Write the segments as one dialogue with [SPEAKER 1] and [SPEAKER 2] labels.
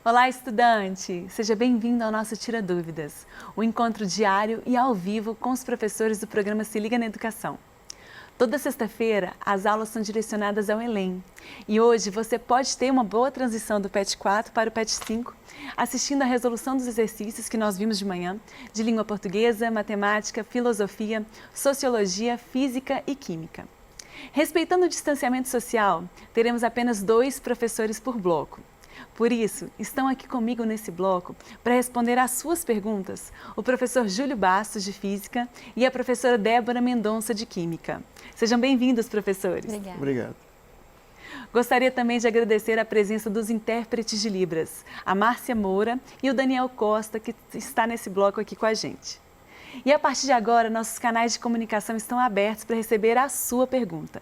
[SPEAKER 1] Olá, estudante! Seja bem-vindo ao nosso Tira Dúvidas, o encontro diário e ao vivo com os professores do programa Se Liga na Educação. Toda sexta-feira, as aulas são direcionadas ao Enem. E hoje você pode ter uma boa transição do PET 4 para o PET 5, assistindo à resolução dos exercícios que nós vimos de manhã, de língua portuguesa, matemática, filosofia, sociologia, física e química. Respeitando o distanciamento social, teremos apenas 2 professores por bloco. Por isso, estão aqui comigo nesse bloco para responder às suas perguntas o professor Júlio Bastos, de Física, e a professora Débora Mendonça, de Química. Sejam bem-vindos, professores.
[SPEAKER 2] Obrigada.
[SPEAKER 3] Obrigado.
[SPEAKER 1] Gostaria também de agradecer a presença dos intérpretes de Libras, a Márcia Moura e o Daniel Costa, que está nesse bloco aqui com a gente. E a partir de agora, nossos canais de comunicação estão abertos para receber a sua pergunta.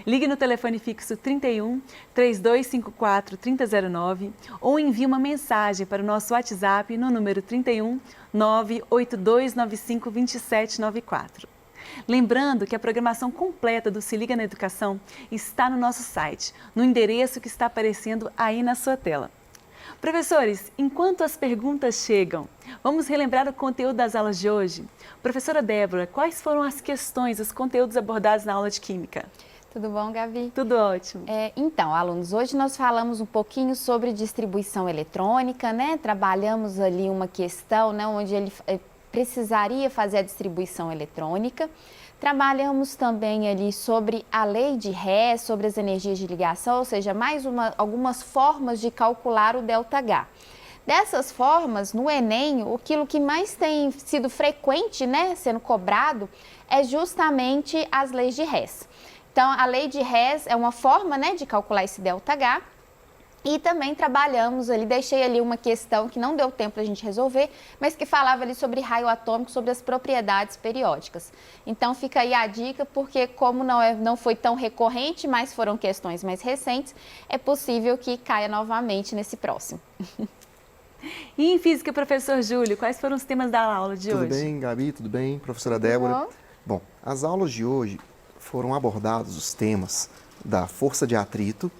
[SPEAKER 1] Ligue no telefone fixo 31 3254 3009 ou envie uma mensagem para o nosso WhatsApp no número 31 98295 2794. Lembrando que a programação completa do Se Liga na Educação está no nosso site, no endereço que está aparecendo aí na sua tela. Professores, enquanto as perguntas chegam, vamos relembrar o conteúdo das aulas de hoje? Professora Débora, quais foram as questões, os conteúdos abordados na aula de Química?
[SPEAKER 2] Tudo bom, Gabi?
[SPEAKER 1] Tudo ótimo.
[SPEAKER 2] Então, alunos, hoje nós falamos um pouquinho sobre distribuição eletrônica, né? Trabalhamos ali uma questão, né, onde ele precisaria fazer a distribuição eletrônica. Trabalhamos também ali sobre a lei de Hess, sobre as energias de ligação, ou seja, algumas formas de calcular o ΔH. Dessas formas, no Enem, aquilo que mais tem sido frequente, né, sendo cobrado, é justamente as leis de Hess. Então, a lei de Hess é uma forma, né, de calcular esse ΔH. E também trabalhamos ali, deixei ali uma questão que não deu tempo para a gente resolver, mas que falava ali sobre raio atômico, sobre as propriedades periódicas. Então fica aí a dica, porque como não foi tão recorrente, mas foram questões mais recentes, é possível que caia novamente nesse próximo.
[SPEAKER 1] E em Física, professor Júlio, quais foram os temas da aula de hoje?
[SPEAKER 3] Tudo bem, Gabi? Tudo bem, professora Débora? Bom, as aulas de hoje foram abordados os temas da força de atrito,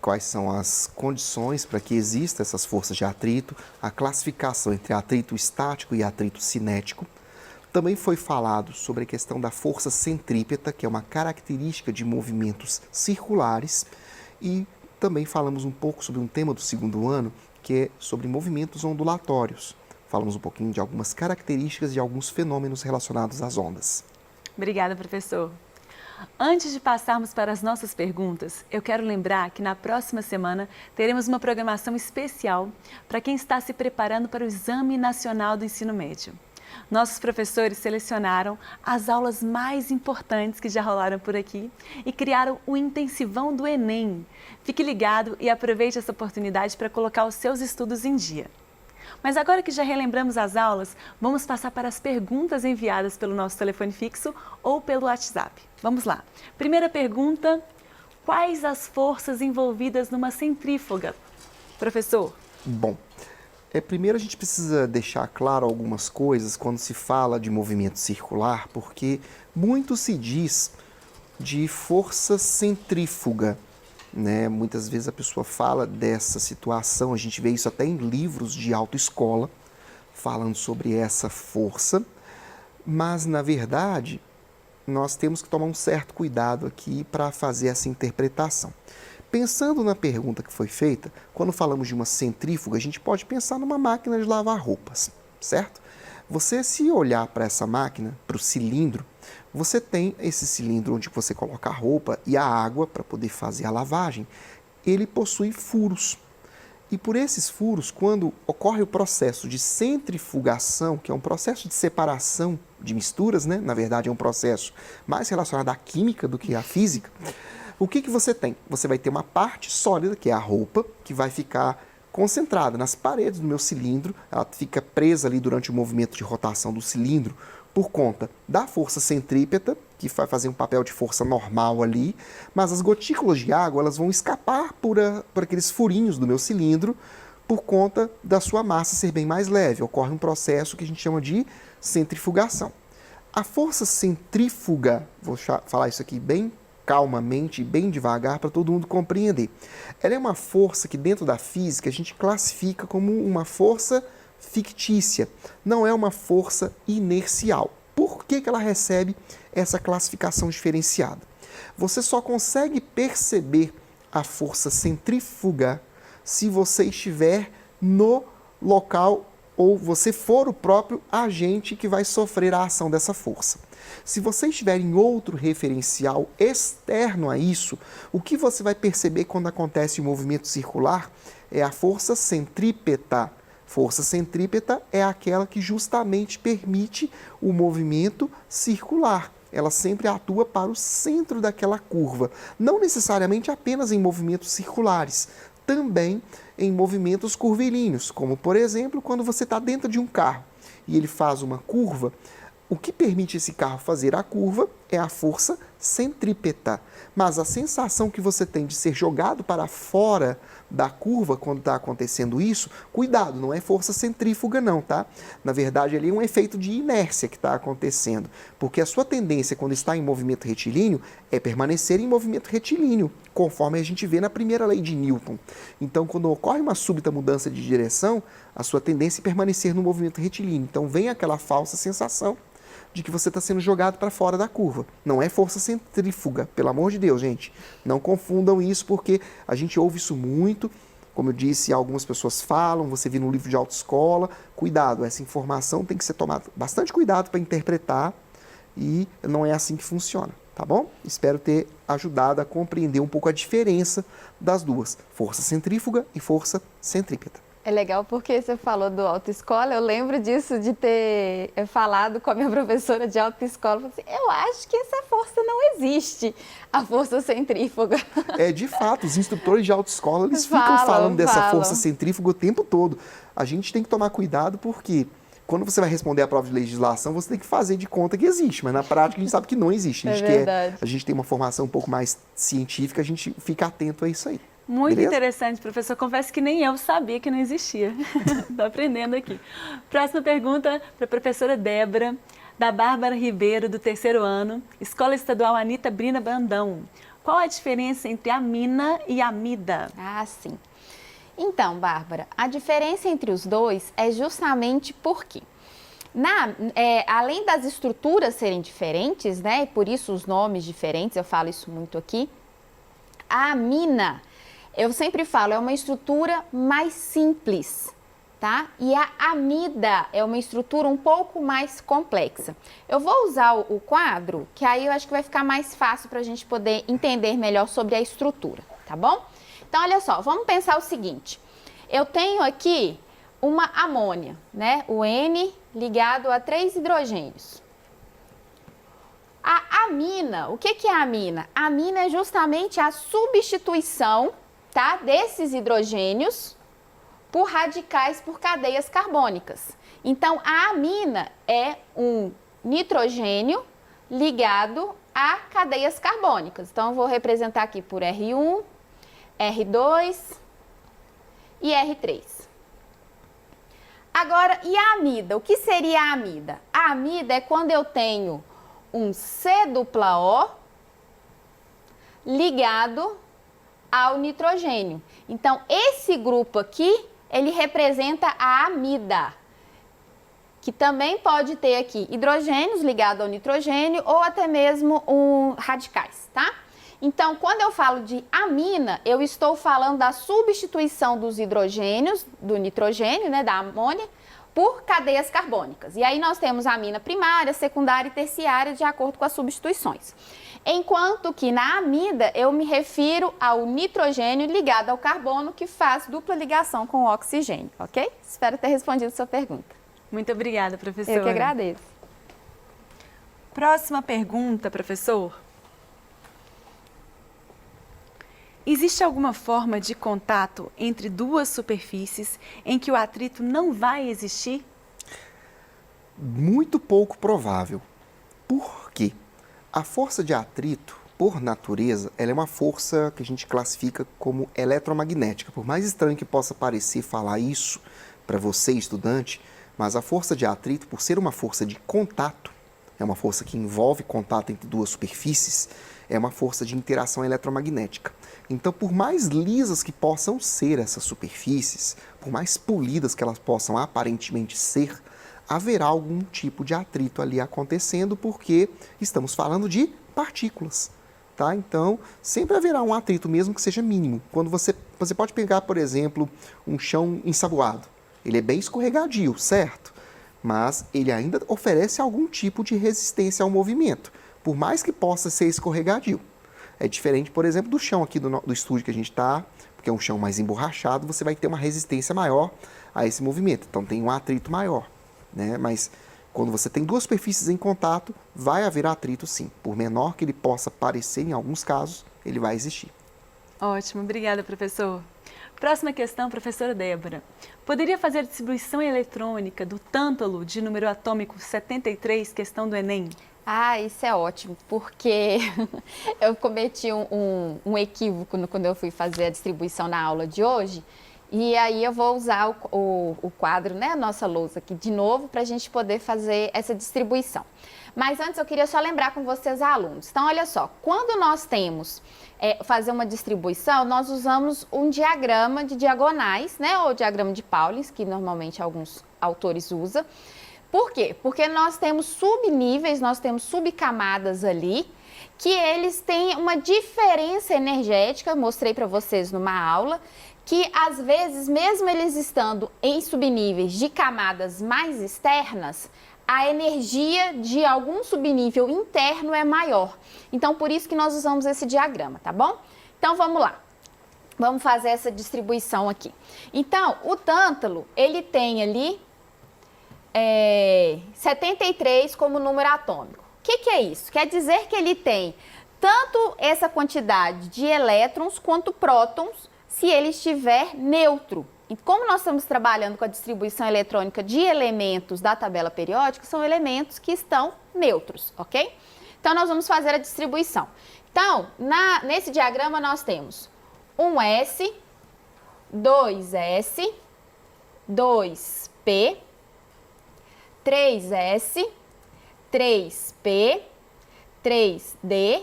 [SPEAKER 3] quais são as condições para que existam essas forças de atrito, a classificação entre atrito estático e atrito cinético. Também foi falado sobre a questão da força centrípeta, que é uma característica de movimentos circulares, e também falamos um pouco sobre um tema do segundo ano, que é sobre movimentos ondulatórios. Falamos um pouquinho de algumas características e alguns fenômenos relacionados às ondas.
[SPEAKER 1] Obrigada, professor. Antes de passarmos para as nossas perguntas, eu quero lembrar que na próxima semana teremos uma programação especial para quem está se preparando para o Exame Nacional do Ensino Médio. Nossos professores selecionaram as aulas mais importantes que já rolaram por aqui e criaram o intensivão do Enem. Fique ligado e aproveite essa oportunidade para colocar os seus estudos em dia. Mas agora que já relembramos as aulas, vamos passar para as perguntas enviadas pelo nosso telefone fixo ou pelo WhatsApp. Vamos lá. Primeira pergunta: quais as forças envolvidas numa centrífuga? Professor.
[SPEAKER 3] Bom, primeiro a gente precisa deixar claro algumas coisas quando se fala de movimento circular, porque muito se diz de força centrífuga. Né? Muitas vezes a pessoa fala dessa situação, a gente vê isso até em livros de autoescola, falando sobre essa força, mas na verdade nós temos que tomar um certo cuidado aqui para fazer essa interpretação. Pensando na pergunta que foi feita, quando falamos de uma centrífuga, a gente pode pensar numa máquina de lavar roupas, certo? Você, se olhar para essa máquina, para o cilindro, você tem esse cilindro onde você coloca a roupa e a água para poder fazer a lavagem. Ele possui furos. E por esses furos, quando ocorre o processo de centrifugação, que é um processo de separação de misturas, né? Na verdade é um processo mais relacionado à química do que à física, o que você tem? Você vai ter uma parte sólida, que é a roupa, que vai ficar concentrada nas paredes do meu cilindro, ela fica presa ali durante o movimento de rotação do cilindro por conta da força centrípeta, que vai fazer um papel de força normal ali, mas as gotículas de água elas vão escapar por aqueles furinhos do meu cilindro por conta da sua massa ser bem mais leve. Ocorre um processo que a gente chama de centrifugação. A força centrífuga, vou falar isso aqui bem calmamente e bem devagar para todo mundo compreender. Ela é uma força que dentro da física a gente classifica como uma força fictícia, não é uma força inercial. Por que ela recebe essa classificação diferenciada? Você só consegue perceber a força centrífuga se você estiver no local ou você for o próprio agente que vai sofrer a ação dessa força. Se você estiver em outro referencial externo a isso, o que você vai perceber quando acontece o movimento circular é a força centrípeta. Força centrípeta é aquela que justamente permite o movimento circular. Ela sempre atua para o centro daquela curva, não necessariamente apenas em movimentos circulares, também em movimentos curvilíneos, como por exemplo, quando você está dentro de um carro e ele faz uma curva, o que permite esse carro fazer a curva é a força centrípeta. Mas a sensação que você tem de ser jogado para fora da curva quando está acontecendo isso, cuidado, não é força centrífuga não, tá? Na verdade, ali é um efeito de inércia que está acontecendo, porque a sua tendência quando está em movimento retilíneo é permanecer em movimento retilíneo, conforme a gente vê na primeira lei de Newton. Então, quando ocorre uma súbita mudança de direção, a sua tendência é permanecer no movimento retilíneo. Então, vem aquela falsa sensação de que você está sendo jogado para fora da curva. Não é força centrífuga, pelo amor de Deus, gente. Não confundam isso, porque a gente ouve isso muito. Como eu disse, algumas pessoas falam, você viu no livro de autoescola. Cuidado, essa informação tem que ser tomada bastante cuidado para interpretar e não é assim que funciona, tá bom? Espero ter ajudado a compreender um pouco a diferença das duas, força centrífuga e força centrípeta.
[SPEAKER 2] É legal porque você falou do autoescola, eu lembro disso, de ter falado com a minha professora de autoescola, falei assim, eu acho que essa força não existe, a força centrífuga.
[SPEAKER 3] É, de fato, os instrutores de autoescola, eles ficam falando dessa força centrífuga o tempo todo. A gente tem que tomar cuidado porque quando você vai responder a prova de legislação, você tem que fazer de conta que existe, mas na prática a gente sabe que não existe. A gente tem uma formação um pouco mais científica, a gente fica atento a isso aí.
[SPEAKER 1] Muito
[SPEAKER 3] Beleza?
[SPEAKER 1] interessante, professor. Confesso que nem eu sabia que não existia. Estou aprendendo aqui. Próxima pergunta para a professora Débora, da Bárbara Ribeiro, do 3º ano, Escola Estadual Anita Brina Brandão. Qual a diferença entre amina e amida?
[SPEAKER 2] Ah, sim. Então, Bárbara, a diferença entre os dois é justamente porque, além das estruturas serem diferentes, né, e por isso os nomes diferentes, eu falo isso muito aqui, a amina, eu sempre falo, é uma estrutura mais simples, tá? E a amida é uma estrutura um pouco mais complexa. Eu vou usar o quadro, que aí eu acho que vai ficar mais fácil para a gente poder entender melhor sobre a estrutura, tá bom? Então, olha só, vamos pensar o seguinte. Eu tenho aqui uma amônia, né? O N ligado a 3 hidrogênios. A amina, o que é a amina? A amina é justamente a substituição, tá, desses hidrogênios por radicais por cadeias carbônicas. Então, a amina é um nitrogênio ligado a cadeias carbônicas. Então, eu vou representar aqui por R1, R2 e R3. Agora, e a amida? O que seria a amida? A amida é quando eu tenho um C-O ligado ao nitrogênio. Então, esse grupo aqui, ele representa a amida, que também pode ter aqui hidrogênios ligados ao nitrogênio ou até mesmo radicais, tá? Então, quando eu falo de amina, eu estou falando da substituição dos hidrogênios, do nitrogênio, né, da amônia, por cadeias carbônicas. E aí nós temos a amina primária, secundária e terciária de acordo com as substituições. Enquanto que na amida eu me refiro ao nitrogênio ligado ao carbono que faz dupla ligação com o oxigênio, ok? Espero ter respondido a sua pergunta.
[SPEAKER 1] Muito obrigada, professora.
[SPEAKER 2] Eu que agradeço.
[SPEAKER 1] Próxima pergunta, professor. Existe alguma forma de contato entre duas superfícies em que o atrito não vai existir?
[SPEAKER 3] Muito pouco provável. Por quê? A força de atrito, por natureza, ela é uma força que a gente classifica como eletromagnética. Por mais estranho que possa parecer falar isso para você, estudante, mas a força de atrito, por ser uma força de contato, é uma força que envolve contato entre duas superfícies, é uma força de interação eletromagnética. Então, por mais lisas que possam ser essas superfícies, por mais polidas que elas possam aparentemente ser, haverá algum tipo de atrito ali acontecendo, porque estamos falando de partículas. Tá? Então, sempre haverá um atrito, mesmo que seja mínimo. Quando você pode pegar, por exemplo, um chão ensaboado. Ele é bem escorregadio, certo? Mas ele ainda oferece algum tipo de resistência ao movimento, por mais que possa ser escorregadio. É diferente, por exemplo, do chão aqui do estúdio que a gente está, porque é um chão mais emborrachado, você vai ter uma resistência maior a esse movimento. Então, tem um atrito maior, né? Mas quando você tem duas superfícies em contato, vai haver atrito sim. Por menor que ele possa parecer, em alguns casos, ele vai existir.
[SPEAKER 1] Ótimo, obrigada, professor. Próxima questão, professora Débora. Poderia fazer a distribuição eletrônica do tântalo de número atômico 73, questão do Enem?
[SPEAKER 2] Ah, isso é ótimo, porque eu cometi um equívoco quando eu fui fazer a distribuição na aula de hoje. E aí eu vou usar o quadro, né, a nossa lousa aqui de novo, para a gente poder fazer essa distribuição. Mas antes eu queria só lembrar com vocês, alunos. Então, olha só, quando nós temos fazer uma distribuição, nós usamos um diagrama de diagonais, né, ou diagrama de Pauling, que normalmente alguns autores usam. Por quê? Porque nós temos subníveis, nós temos subcamadas ali, que eles têm uma diferença energética, mostrei para vocês numa aula, que às vezes, mesmo eles estando em subníveis de camadas mais externas, a energia de algum subnível interno é maior. Então, por isso que nós usamos esse diagrama, tá bom? Então, vamos lá. Vamos fazer essa distribuição aqui. Então, o tântalo, ele tem ali 73 como número atômico. O que é isso? Quer dizer que ele tem tanto essa quantidade de elétrons quanto prótons, se ele estiver neutro. E como nós estamos trabalhando com a distribuição eletrônica de elementos da tabela periódica, são elementos que estão neutros, ok? Então, nós vamos fazer a distribuição. Então, nesse diagrama nós temos um S, 2S, 2P, 3S, 3P, 3D,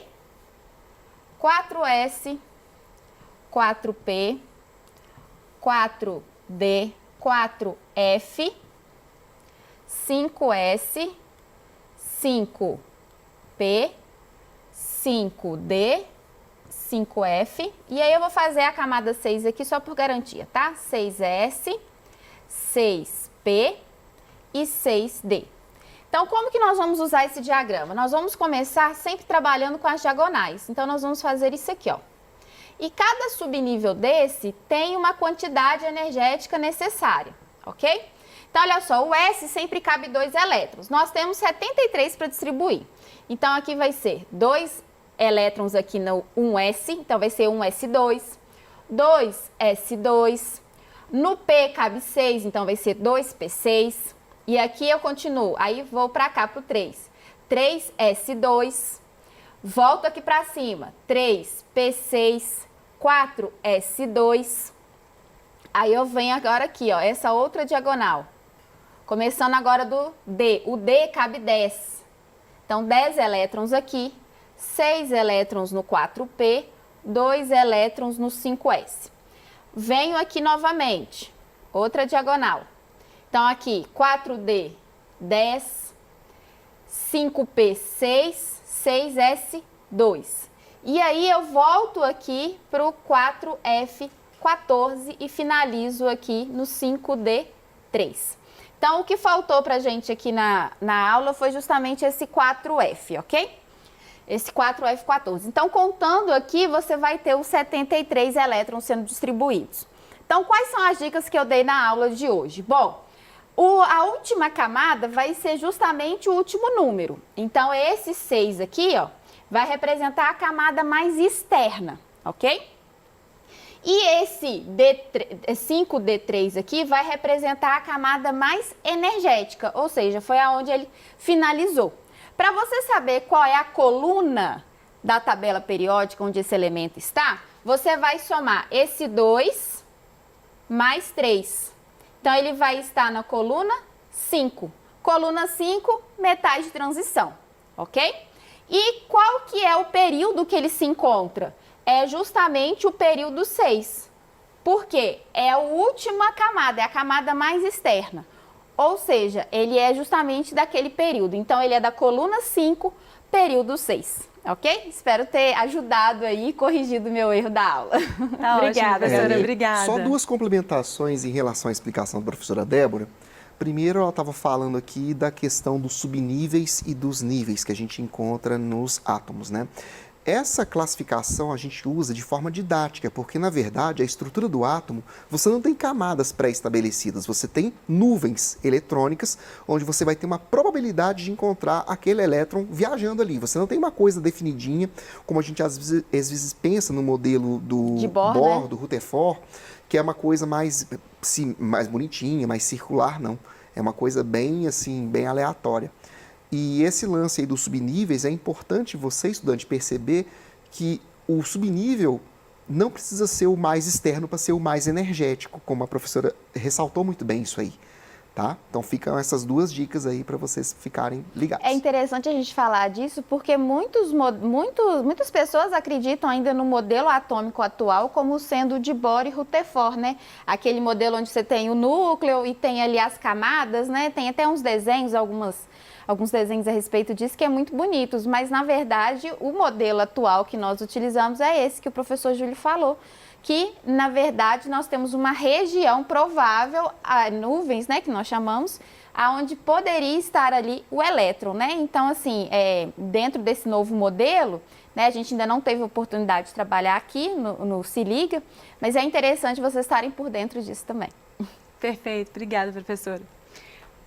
[SPEAKER 2] 4S, 4P, 4D, 4F, 5S, 5P, 5D, 5F. E aí eu vou fazer a camada 6 aqui só por garantia, tá? 6S, 6P e 6D. Então, como que nós vamos usar esse diagrama? Nós vamos começar sempre trabalhando com as diagonais. Então, nós vamos fazer isso aqui, ó. E cada subnível desse tem uma quantidade energética necessária, ok? Então, olha só, o S sempre cabe 2 elétrons. Nós temos 73 para distribuir. Então, aqui vai ser 2 elétrons aqui no 1S, então vai ser 1S2, 2S2. No P cabe 6, então vai ser 2P6. E aqui eu continuo, aí vou para cá para o 3. 3S2, volto aqui para cima, 3P6, 4S2. Aí eu venho agora aqui, ó, essa outra diagonal. Começando agora do D. O D cabe 10. Então, 10 elétrons aqui, 6 elétrons no 4P, 2 elétrons no 5S. Venho aqui novamente, outra diagonal. Então, aqui, 4D, 10, 5P, 6, 6S2. E aí, eu volto aqui para o 4F, 14 e finalizo aqui no 5D, 3. Então, o que faltou para a gente aqui na aula foi justamente esse 4F, ok? Esse 4F14. Então, contando aqui, você vai ter os 73 elétrons sendo distribuídos. Então, quais são as dicas que eu dei na aula de hoje? Bom, a última camada vai ser justamente o último número. Então, esse 6 aqui, ó, vai representar a camada mais externa, ok? E esse 5D3 aqui vai representar a camada mais energética, ou seja, foi aonde ele finalizou. Para você saber qual é a coluna da tabela periódica onde esse elemento está, você vai somar esse 2 mais 3. Então, ele vai estar na coluna 5. Coluna 5, metais de transição, ok? E qual que é o período que ele se encontra? É justamente o período 6. Por quê? É a última camada, é a camada mais externa. Ou seja, ele é justamente daquele período. Então, ele é da coluna 5, período 6. Ok? Espero ter ajudado aí, corrigido o meu erro da aula.
[SPEAKER 1] Tá
[SPEAKER 2] Obrigada,
[SPEAKER 1] ótimo, professora. Obrigada.
[SPEAKER 3] Só duas complementações em relação à explicação da professora Débora. Primeiro, ela estava falando aqui da questão dos subníveis e dos níveis que a gente encontra nos átomos, né? Essa classificação a gente usa de forma didática, porque, na verdade, a estrutura do átomo, você não tem camadas pré-estabelecidas, você tem nuvens eletrônicas, onde você vai ter uma probabilidade de encontrar aquele elétron viajando ali. Você não tem uma coisa definidinha, como a gente às vezes pensa no modelo do Bohr, né? Do Rutherford, que é uma coisa mais bonitinha, mais circular, não. É uma coisa bem, assim, bem aleatória. E esse lance aí dos subníveis, é importante você, estudante, perceber que o subnível não precisa ser o mais externo para ser o mais energético, como a professora ressaltou muito bem isso aí, tá? Então ficam essas duas dicas aí para vocês ficarem ligados.
[SPEAKER 2] É interessante a gente falar disso porque muitas pessoas acreditam ainda no modelo atômico atual como sendo de Bohr e Rutherford, né? Aquele modelo onde você tem o núcleo e tem ali as camadas, né? Tem até uns desenhos, alguns desenhos a respeito disso que é muito bonitos, mas na verdade o modelo atual que nós utilizamos é esse que o professor Júlio falou, que na verdade nós temos uma região provável, nuvens, né, que nós chamamos, aonde poderia estar ali o elétron, né? Então assim, dentro desse novo modelo, né, a gente ainda não teve oportunidade de trabalhar aqui no Se Liga, mas é interessante vocês estarem por dentro disso também.
[SPEAKER 1] Perfeito, obrigada, professora.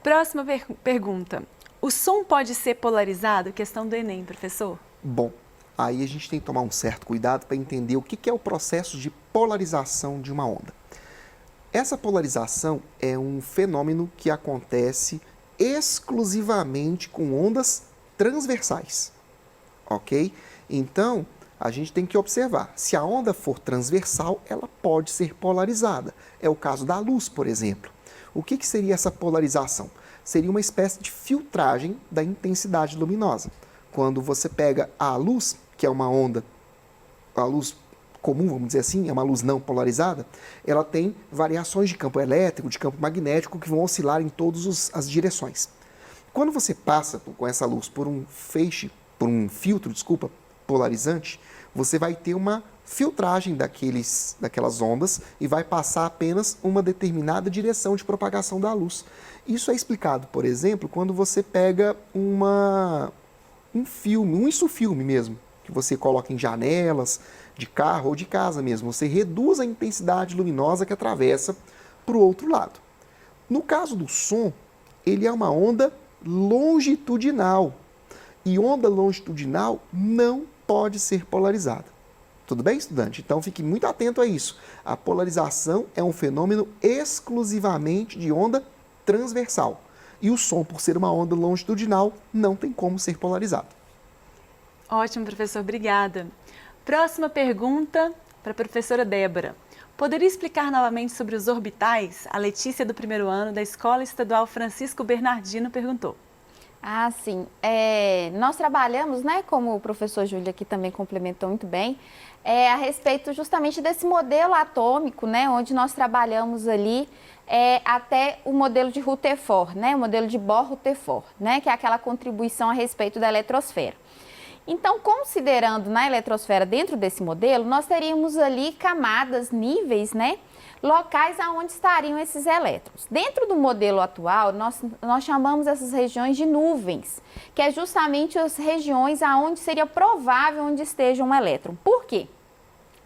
[SPEAKER 1] Próxima pergunta. O som pode ser polarizado? Questão do Enem, professor.
[SPEAKER 3] Bom, aí a gente tem que tomar um certo cuidado para entender o que é o processo de polarização de uma onda. Essa polarização é um fenômeno que acontece exclusivamente com ondas transversais, ok? Então, a gente tem que observar, se a onda for transversal, ela pode ser polarizada. É o caso da luz, por exemplo. O que seria essa polarização? Seria uma espécie de filtragem da intensidade luminosa. Quando você pega a luz, que é uma onda, a luz comum, vamos dizer assim, é uma luz não polarizada, ela tem variações de campo elétrico, de campo magnético, que vão oscilar em todas as direções. Quando você passa com essa luz por um filtro, polarizante, você vai ter uma filtragem daquelas ondas e vai passar apenas uma determinada direção de propagação da luz. Isso é explicado, por exemplo, quando você pega um filme mesmo, que você coloca em janelas de carro ou de casa mesmo. Você reduz a intensidade luminosa que atravessa para o outro lado. No caso do som, ele é uma onda longitudinal. E onda longitudinal não pode ser polarizada. Tudo bem, estudante? Então fique muito atento a isso. A polarização é um fenômeno exclusivamente de onda transversal. E o som, por ser uma onda longitudinal, não tem como ser polarizado.
[SPEAKER 1] Ótimo, professor. Obrigada. Próxima pergunta para a professora Débora. Poderia explicar novamente sobre os orbitais? A Letícia, do primeiro ano da Escola Estadual Francisco Bernardino, perguntou.
[SPEAKER 2] Ah, sim. Nós trabalhamos, né, como o professor Júlio aqui também complementou muito bem, a respeito justamente desse modelo atômico, né, onde nós trabalhamos ali até o modelo de Rutherford, né, o modelo de Bohr-Rutherford, né, que é aquela contribuição a respeito da eletrosfera. Então, considerando na eletrosfera dentro desse modelo, nós teríamos ali camadas, níveis, né, locais aonde estariam esses elétrons. Dentro do modelo atual, nós chamamos essas regiões de nuvens, que é justamente as regiões aonde seria provável onde esteja um elétron. Por quê?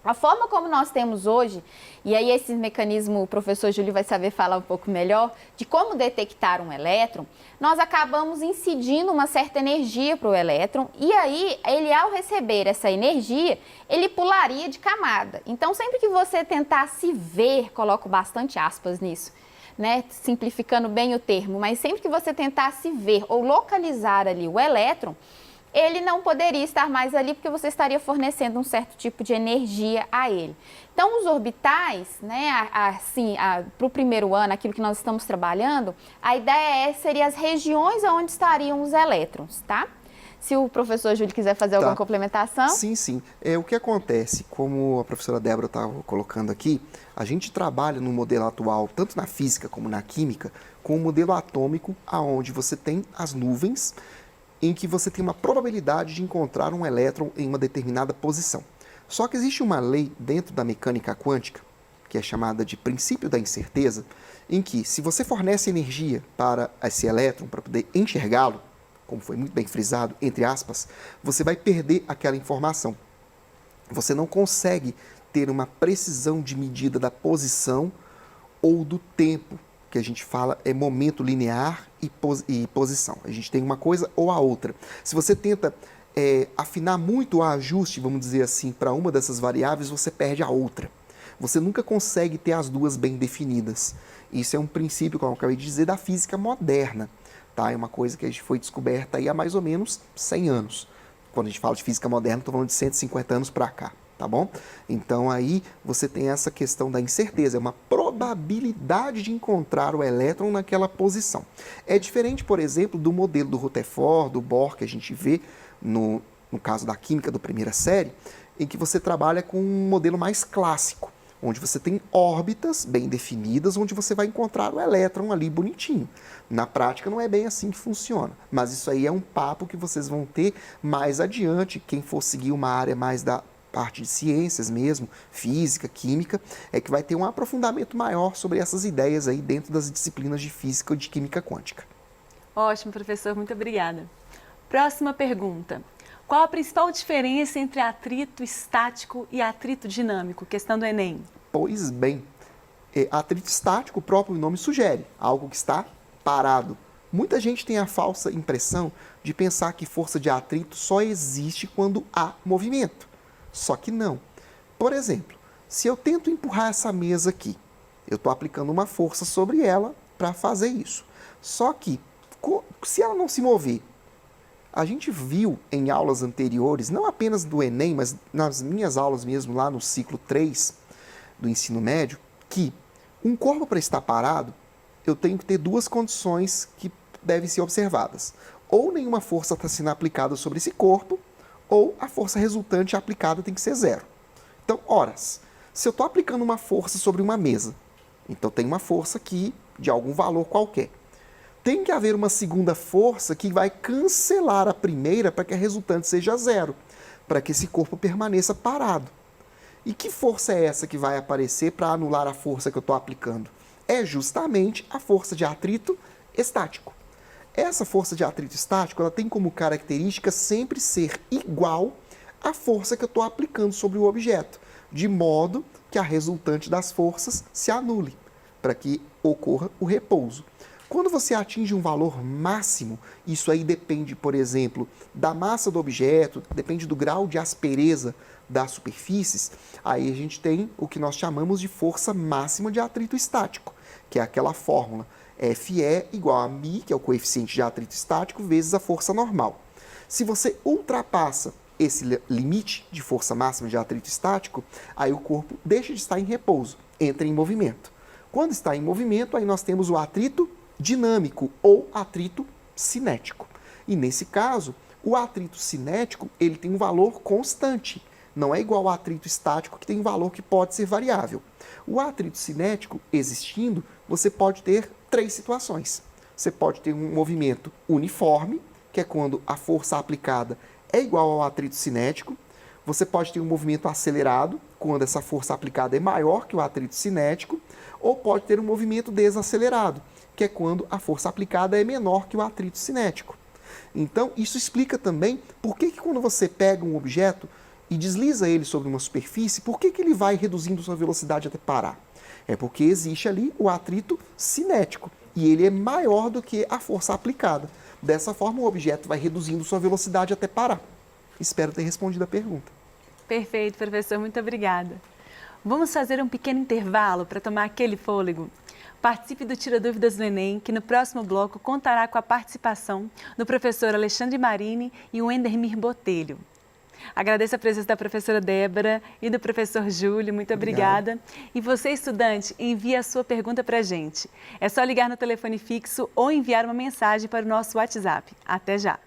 [SPEAKER 2] A forma como nós temos hoje, e aí esse mecanismo o professor Júlio vai saber falar um pouco melhor, de como detectar um elétron, nós acabamos incidindo uma certa energia para o elétron e aí ele, ao receber essa energia, ele pularia de camada. Então, sempre que você tentar se ver, coloco bastante aspas nisso, né, simplificando bem o termo, mas sempre que você tentar se ver ou localizar ali o elétron, ele não poderia estar mais ali porque você estaria fornecendo um certo tipo de energia a ele. Então, os orbitais, né, para o primeiro ano, aquilo que nós estamos trabalhando, a ideia seria as regiões onde estariam os elétrons, tá? Se o professor Júlio quiser fazer alguma complementação.
[SPEAKER 3] Sim, sim. O que acontece, como a professora Débora estava colocando aqui, a gente trabalha no modelo atual, tanto na física como na química, com um modelo atômico, onde você tem as nuvens, em que você tem uma probabilidade de encontrar um elétron em uma determinada posição. Só que existe uma lei dentro da mecânica quântica, que é chamada de princípio da incerteza, em que, se você fornece energia para esse elétron, para poder enxergá-lo, como foi muito bem frisado, entre aspas, você vai perder aquela informação. Você não consegue ter uma precisão de medida da posição ou do tempo, que a gente fala é momento linear e posição. A gente tem uma coisa ou a outra. Se você tenta afinar muito o ajuste, vamos dizer assim, para uma dessas variáveis, você perde a outra. Você nunca consegue ter as duas bem definidas. Isso é um princípio, como eu acabei de dizer, da física moderna. Tá? É uma coisa que a gente foi descoberta aí há mais ou menos 100 anos. Quando a gente fala de física moderna, estou falando de 150 anos para cá. Tá bom? Então aí você tem essa questão da incerteza, é uma probabilidade de encontrar o elétron naquela posição. É diferente, por exemplo, do modelo do Rutherford, do Bohr, que a gente vê no caso da química da primeira série, em que você trabalha com um modelo mais clássico, onde você tem órbitas bem definidas, onde você vai encontrar o elétron ali bonitinho. Na prática não é bem assim que funciona, mas isso aí é um papo que vocês vão ter mais adiante, quem for seguir uma área mais da parte de ciências mesmo, física, química, é que vai ter um aprofundamento maior sobre essas ideias aí dentro das disciplinas de física ou de química quântica.
[SPEAKER 1] Ótimo, professor, muito obrigada. Próxima pergunta. Qual a principal diferença entre atrito estático e atrito dinâmico? Questão do Enem.
[SPEAKER 3] Pois bem, atrito estático, o próprio nome sugere, algo que está parado. Muita gente tem a falsa impressão de pensar que força de atrito só existe quando há movimento. Só que não. Por exemplo, se eu tento empurrar essa mesa aqui, eu estou aplicando uma força sobre ela para fazer isso. Só que, se ela não se mover, a gente viu em aulas anteriores, não apenas do Enem, mas nas minhas aulas mesmo, lá no ciclo 3 do ensino médio, que um corpo para estar parado, eu tenho que ter duas condições que devem ser observadas. Ou nenhuma força está sendo aplicada sobre esse corpo, ou a força resultante aplicada tem que ser zero. Então, horas, se eu estou aplicando uma força sobre uma mesa, então tem uma força aqui de algum valor qualquer. Tem que haver uma segunda força que vai cancelar a primeira para que a resultante seja zero, para que esse corpo permaneça parado. E que força é essa que vai aparecer para anular a força que eu estou aplicando? É justamente a força de atrito estático. Essa força de atrito estático ela tem como característica sempre ser igual à força que eu estou aplicando sobre o objeto, de modo que a resultante das forças se anule, para que ocorra o repouso. Quando você atinge um valor máximo, isso aí depende, por exemplo, da massa do objeto, depende do grau de aspereza das superfícies, aí a gente tem o que nós chamamos de força máxima de atrito estático, que é aquela fórmula Fe igual a μ, que é o coeficiente de atrito estático, vezes a força normal. Se você ultrapassa esse limite de força máxima de atrito estático, aí o corpo deixa de estar em repouso, entra em movimento. Quando está em movimento, aí nós temos o atrito dinâmico ou atrito cinético. E nesse caso, o atrito cinético ele tem um valor constante. Não é igual ao atrito estático, que tem um valor que pode ser variável. O atrito cinético existindo, você pode ter três situações. Você pode ter um movimento uniforme, que é quando a força aplicada é igual ao atrito cinético. Você pode ter um movimento acelerado, quando essa força aplicada é maior que o atrito cinético. Ou pode ter um movimento desacelerado, que é quando a força aplicada é menor que o atrito cinético. Então, isso explica também por que quando você pega um objeto e desliza ele sobre uma superfície, por que ele vai reduzindo sua velocidade até parar? É porque existe ali o atrito cinético e ele é maior do que a força aplicada. Dessa forma, o objeto vai reduzindo sua velocidade até parar. Espero ter respondido a pergunta.
[SPEAKER 1] Perfeito, professor. Muito obrigada. Vamos fazer um pequeno intervalo para tomar aquele fôlego? Participe do Tira Dúvidas do Enem, que no próximo bloco contará com a participação do professor Alexandre Marini e o Endermir Botelho. Agradeço a presença da professora Débora e do professor Júlio, muito obrigada. E você, estudante, envie a sua pergunta para a gente. É só ligar no telefone fixo ou enviar uma mensagem para o nosso WhatsApp. Até já!